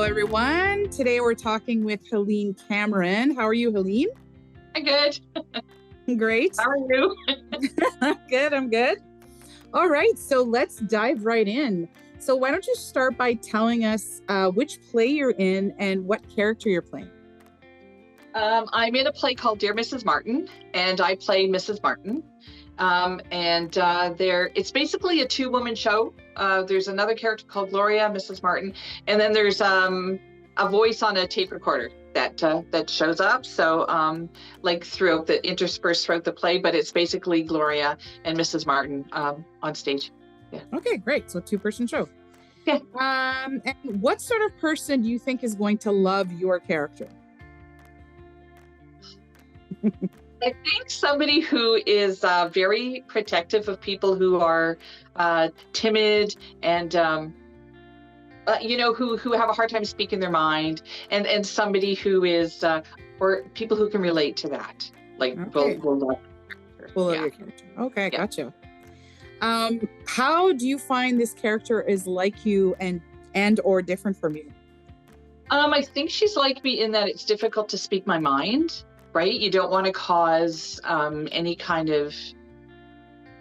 everyone. Today we're talking with Helene Cameron. How are you, Helene? I'm good. Great. How are you? Good, I'm good. All right, so let's dive right in. So why don't you start by telling us which play you're in and what character you're playing? I'm in a play called Dear Mrs. Martin, and I play Mrs. Martin. It's basically a two-woman show. There's another character called Gloria, Mrs. Martin, and then there's a voice on a tape recorder that shows up. So interspersed throughout the play, but it's basically Gloria and Mrs. Martin on stage. Yeah. Okay, great. So two-person show. Yeah. And what sort of person do you think is going to love your character? I think somebody who is very protective of people who are timid and who have a hard time speaking their mind, and somebody who is or people who can relate to that. Like, okay. will love your character. Okay, yeah. Gotcha. How do you find this character is like you and or different from you? I think she's like me in that it's difficult to speak my mind. Right? You don't want to cause any kind of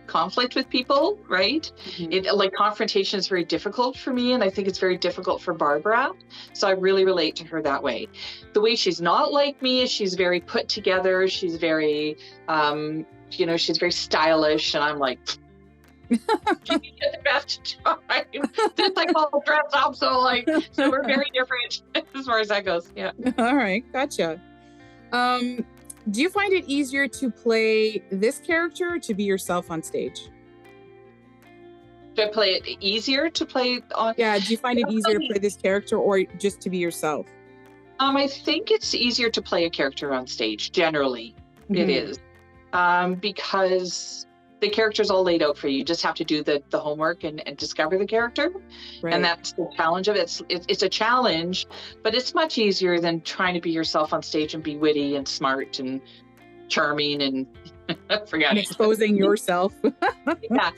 conflict with people, right? Mm-hmm. Confrontation is very difficult for me, and I think it's very difficult for Barbara. So I really relate to her that way. The way she's not like me is she's very put together. She's very, she's very stylish, and I'm like, you get the best time. Just like all dressed up, so we're very different as far as that goes. Yeah. All right, gotcha. Do you find it easier to play this character or to be yourself on stage? Do I play it easier to play on? Yeah, do you find it easier to play this character or just to be yourself? I think it's easier to play a character on stage, generally. Mm-hmm. It is. Because the character's all laid out for you. You just have to do the homework and discover the character. Right. And that's the challenge of it. It's a challenge, but it's much easier than trying to be yourself on stage and be witty and smart and charming and exposing yourself. Yeah.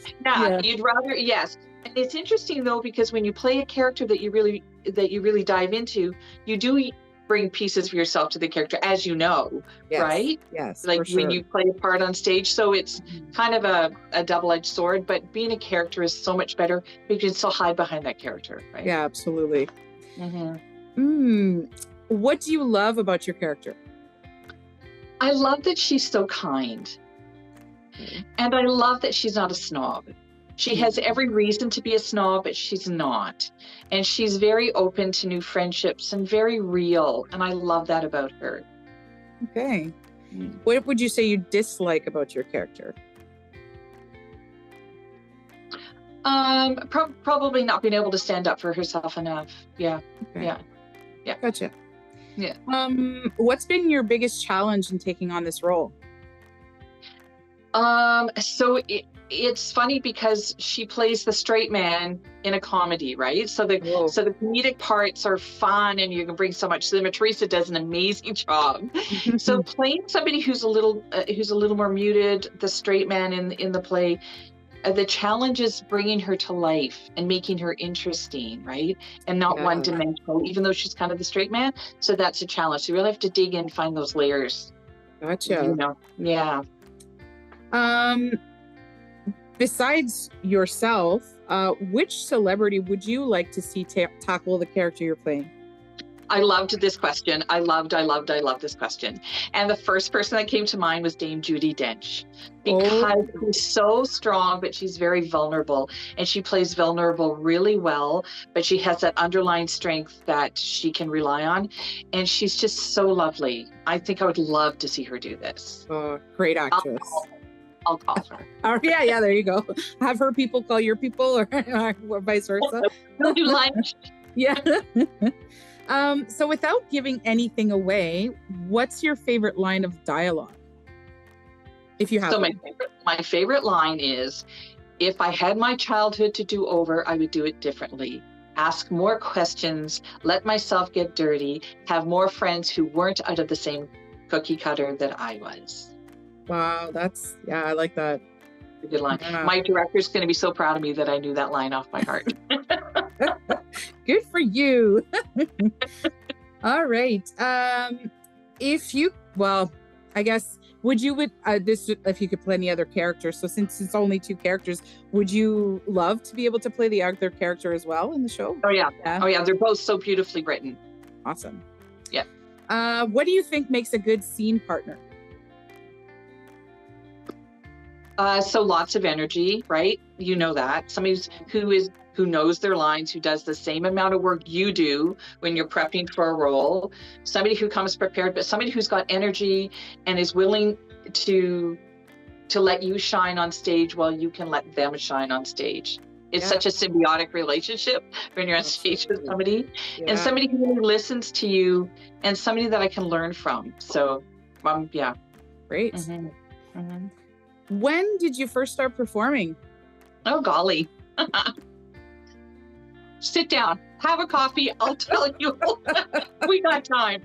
You'd rather, yes. And it's interesting though, because when you play a character that you really dive into, you do bring pieces of yourself to the character, as you know, yes, right? Yes, like when you play a part on stage. So it's kind of a double-edged sword, but being a character is so much better because you can still hide behind that character, right? Yeah, absolutely. What do you love about your character? I love that she's so kind. And I love that she's not a snob. She has every reason to be a snob, but she's not. And she's very open to new friendships and very real. And I love that about her. Okay. What would you say you dislike about your character? Probably not being able to stand up for herself enough. Yeah. Okay. Yeah. Gotcha. Yeah. What's been your biggest challenge in taking on this role? It's funny because she plays the straight man in a comedy, right? So the comedic parts are fun, and you can bring so much. So Teresa does an amazing job. So playing somebody who's a little more muted, the straight man in the play, the challenge is bringing her to life and making her interesting, right? And not one-dimensional, even though she's kind of the straight man. So that's a challenge. So you really have to dig in, find those layers. Gotcha. Yeah. Besides yourself, which celebrity would you like to see tackle the character you're playing? I loved this question. I loved this question. And the first person that came to mind was Dame Judi Dench, because she's so strong, but she's very vulnerable, and she plays vulnerable really well, but she has that underlying strength that she can rely on. And she's just so lovely. I think I would love to see her do this. Great actress. I'll call her. Yeah, there you go. Have her people call your people, or vice versa. We'll do lunch. Yeah. So without giving anything away, what's your favorite line of dialogue? If you have So my favorite line is, if I had my childhood to do over, I would do it differently. Ask more questions, let myself get dirty, have more friends who weren't out of the same cookie cutter that I was. Wow, I like that. A good line. My director's going to be so proud of me that I knew that line off by heart. Good for you. All right. Well, I guess, would this, if you could play any other characters? So since it's only two characters, would you love to be able to play the other character as well in the show? Oh yeah. Oh yeah. They're both so beautifully written. Awesome. Yeah. What do you think makes a good scene partner? So lots of energy, right? You know that. Somebody who knows their lines, who does the same amount of work you do when you're prepping for a role. Somebody who comes prepared, but somebody who's got energy and is willing to let you shine on stage while you can let them shine on stage. It's such a symbiotic relationship when you're on stage with somebody, and somebody who really listens to you, and somebody that I can learn from. So, yeah. Great. Mm-hmm. Mm-hmm. When did you first start performing? Oh, golly. Sit down, have a coffee. I'll tell you. We got time.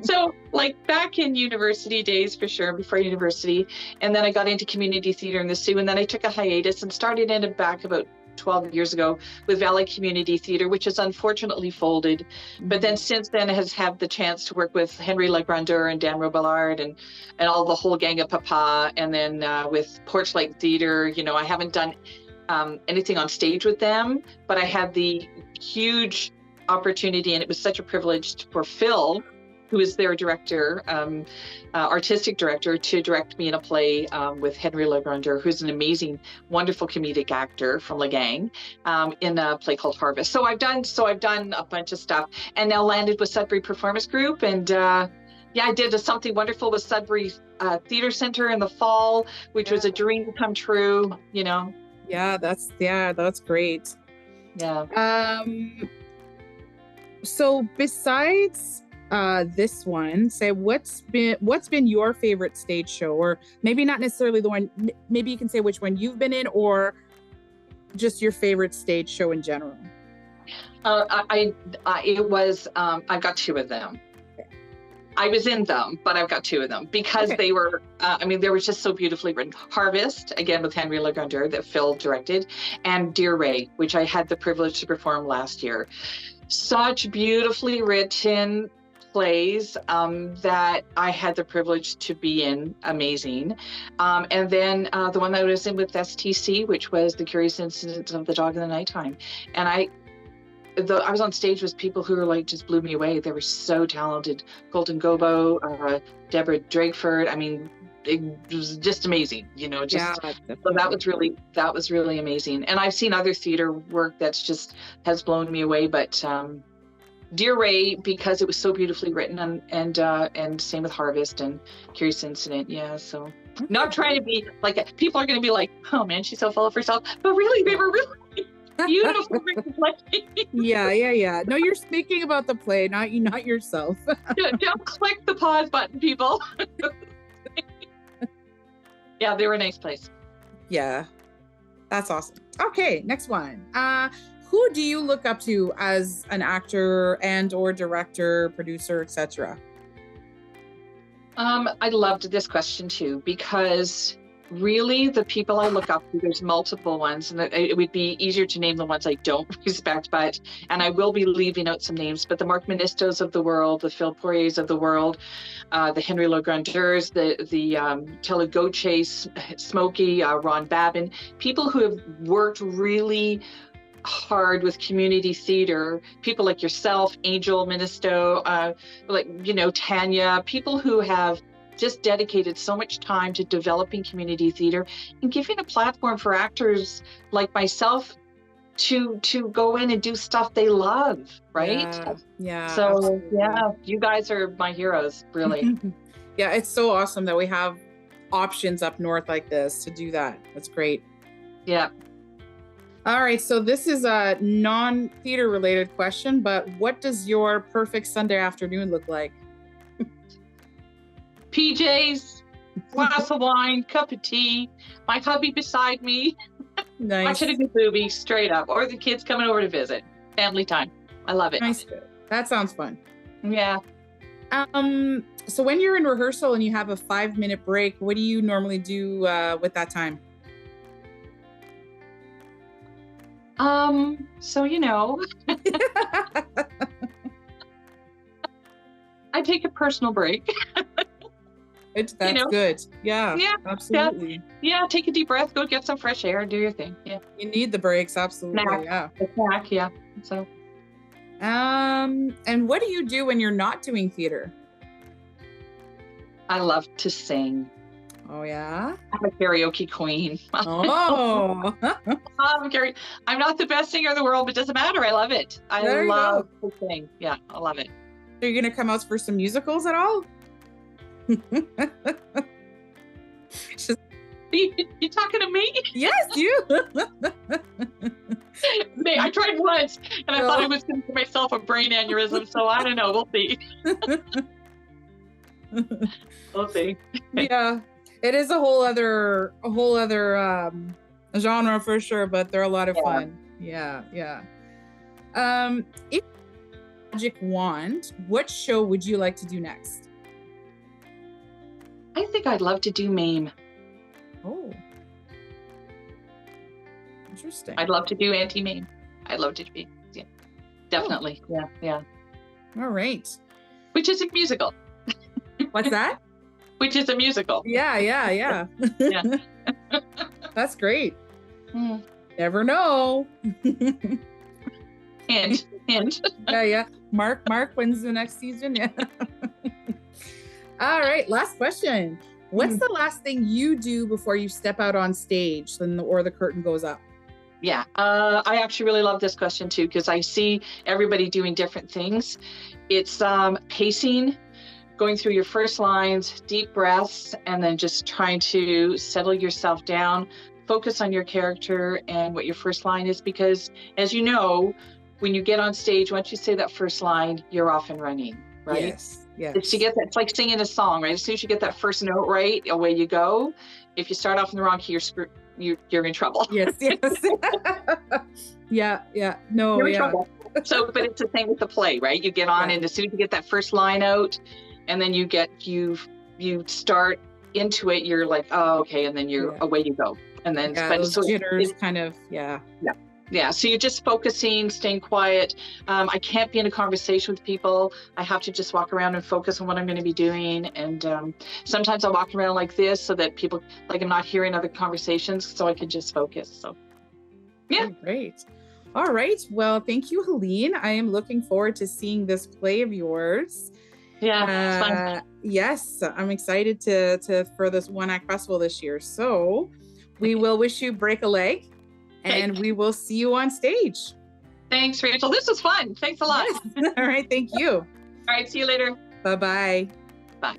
So like back in university days, for sure, before university. And then I got into community theater in the Sioux. And then I took a hiatus and started in back about 12 years ago with Valley Community Theater, which is unfortunately folded. But then since then has had the chance to work with Henry Legrandeur and Dan Robillard and all the whole gang of Papa. And then with Porchlight Theater, I haven't done anything on stage with them, but I had the huge opportunity, and it was such a privilege for Phil, who is their director, artistic director, to direct me in a play with Henry Legrandeur, who's an amazing, wonderful comedic actor from La Gang, in a play called Harvest. So I've done a bunch of stuff, and now landed with Sudbury Performance Group, and I did something wonderful with Sudbury Theater Center in the fall, which was a dream come true. Yeah, that's great. Yeah. So besides this one, say what's been your favorite stage show, or maybe not necessarily the one, maybe you can say which one you've been in, or just your favorite stage show in general. I've got two of them. I was in them, but I've got two of them because they were, they were just so beautifully written. Harvest, again, with Henry Legrandeur, that Phil directed, and Dear Ray, which I had the privilege to perform last year. Such beautifully written plays that I had the privilege to be in. Amazing. And then the one that I was in with STC, which was The Curious Incidents of the Dog in the Nighttime. And I was on stage with people who were just blew me away. They were so talented. Colton Gobo, Deborah Drakeford. It was just amazing, so that was really amazing. And I've seen other theater work that's has blown me away, but Dear Ray, because it was so beautifully written, and same with Harvest and Curious Incident. Yeah, so not trying to be people are going to be like, oh man, she's so full of herself, but really they were really beautiful. Yeah. No, you're speaking about the play, not yourself. Don't click the pause button, people. Yeah, they were a nice place. Yeah, that's awesome. Okay, next one. Who do you look up to as an actor and/or director, producer, etc.? I loved this question too, because really the people I look up to, there's multiple ones, and it would be easier to name the ones I don't respect, and I will be leaving out some names, but the Mark Ministos of the world, the Phil Poiriers of the world, the Henry Legrandeurs, the Telegoche, Smokey, Ron Babin, people who have worked really hard with community theater, people like yourself, Angel Ministo, Tanya, people who have just dedicated so much time to developing community theater and giving a platform for actors like myself to go in and do stuff they love, right? Yeah. So absolutely. Yeah, you guys are my heroes, really. Yeah, it's so awesome that we have options up north like this to do that. That's great. Yeah. All right, so this is a non-theater related question, but what does your perfect Sunday afternoon look like? PJs, glass of wine, cup of tea, my hubby beside me, Nice. watching a good movie, straight up, or the kids coming over to visit. Family time. I love it. Nice. That sounds fun. Yeah. So when you're in rehearsal and you have a 5-minute break, what do you normally do with that time? So, I take a personal break. That's good. Yeah, Yeah, absolutely. yeah, take a deep breath, go get some fresh air, do your thing. Yeah. You need the breaks, absolutely. Snack. Yeah. A snack, yeah. So And what do you do when you're not doing theater? I love to sing. Oh yeah. I'm a karaoke queen. Oh. I'm not the best singer in the world, but it doesn't matter. I love it. I love to sing. Yeah, I love it. Are you gonna come out for some musicals at all? You talking to me? Yes, you. I tried once, and I thought I was going to give myself a brain aneurysm. So I don't know. We'll see. We'll see. Yeah, it is a whole other genre for sure, but they're a lot of fun. Yeah. If magic wand, what show would you like to do next? I think I'd love to do MAME. Oh, interesting. I'd love to do anti-MAME. I'd love to be, definitely. Oh. Yeah. All right. Which is a musical. What's that? Which is a musical. Yeah. Yeah. That's great. Never know. Hint. Yeah. Mark, when's the next season? Yeah. All right. Last question. What's the last thing you do before you step out on stage or the curtain goes up? Yeah. I actually really love this question too, because I see everybody doing different things. It's pacing, going through your first lines, deep breaths, and then just trying to settle yourself down, focus on your character and what your first line is, because as you know, when you get on stage, once you say that first line, you're off and running, right? Yes. It's like singing a song, right? As soon as you get that first note right, away you go. If you start off in the wrong key, you're in trouble. Yes. Yeah. No, you're in trouble. So, but it's the same with the play, right? You get on, and as soon as you get that first line out, and then you start into it, you're like, oh, okay, and then away you go, and then those jitters kind of, Yeah, so you're just focusing, staying quiet. I can't be in a conversation with people. I have to just walk around and focus on what I'm going to be doing. And sometimes I walk around like this so that people, like, I'm not hearing other conversations, so I can just focus. So, yeah. Oh, great. All right. Well, thank you, Helene. I am looking forward to seeing this play of yours. Yeah, it's fun. Yes, I'm excited for this one act festival this year. So we will wish you break a leg. And we will see you on stage. Thanks, Rachel. This was fun. Thanks a lot. Yes. All right. Thank you. All right. See you later. Bye-bye. Bye.